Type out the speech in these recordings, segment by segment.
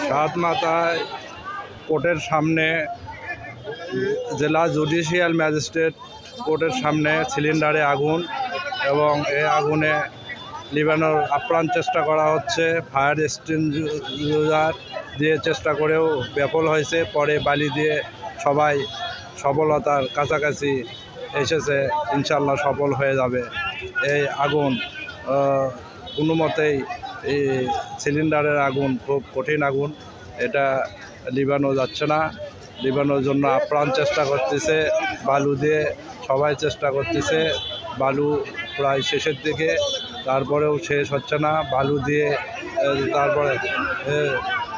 সাতমাথায় কোর্টের সামনে জেলা জুডিশিয়াল ম্যাজিস্ট্রেট কোর্টের সামনে সিলিন্ডারে আগুন এবং এই আগুনে নিভানোর আপ্রাণ চেষ্টা করা হচ্ছে। ফায়ার এক্সটিংগুইশার দিয়ে চেষ্টা করেও বিফল হয়েছে। পরে বালি দিয়ে সবাই সফলতার কাছাকাছি এসেছে, ইনশাল্লাহ সফল হয়ে যাবে। এই আগুন কোনো মতেই এই সিলিন্ডারের আগুন খুব কঠিন আগুন, এটা নিভানো যাচ্ছে না। নিভানোর জন্য আপ্রাণ চেষ্টা করতেছে, বালু দিয়ে সবাই চেষ্টা করতেছে। বালু প্রায় শেষের দিকে, তারপরেও শেষ হচ্ছে না। বালু দিয়ে তারপরে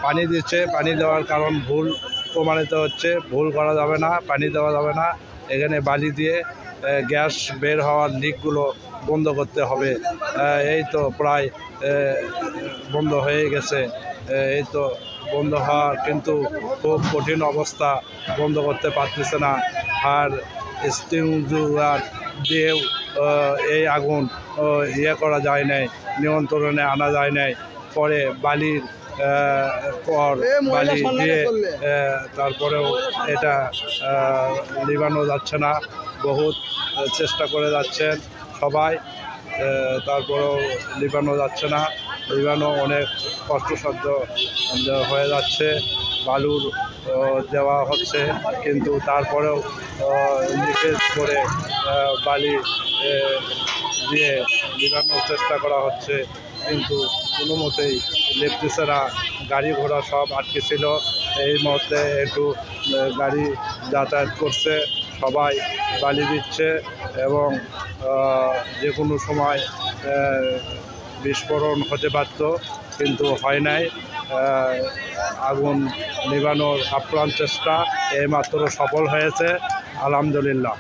পানি দিচ্ছে, পানি দেওয়ার কারণ ভুল প্রমাণিত হচ্ছে। ভুল করা যাবে না, পানি দেওয়া যাবে না। এখানে বালি দিয়ে গ্যাস বের হওয়ার লিকগুলো বন্ধ করতে হবে। এই তো প্রায় বন্ধ হয়ে গেছে, এই তো বন্ধ হওয়ার কিন্তু খুব কঠিন অবস্থা, বন্ধ করতে পারতেছে না। আর এক্সটিংগুইশার দিয়েও এই আগুন করা যায় নাই, নিয়ন্ত্রণে আনা যায় নাই। পরে বালির বালি দিয়ে তারপরেও এটা নিভানো যাচ্ছে না। বহুত চেষ্টা করে যাচ্ছেন সবাই, তারপরেও নিভানো যাচ্ছে না। নিভানো অনেক কষ্টসাধ্য হয়ে যাচ্ছে। বালুর দেওয়া হচ্ছে, কিন্তু তারপরেও লিকেজ করে বালি দিয়ে নিভানোর চেষ্টা করা হচ্ছে, কিন্তু কোনো মতেই লিখতেছে না। গাড়ি ঘোড়া সব আটকে ছিল, এই মুহূর্তে একটু গাড়ি যাতায়াত করছে, সবাই বালি দিচ্ছে এবং যে কোনো সময় বিস্ফোরণ হতে পারত, কিন্তু হয় নাই। আগুন নিভানোর আপ্রাণ চেষ্টা এইমাত্র সফল হয়েছে, আলহামদুলিল্লাহ।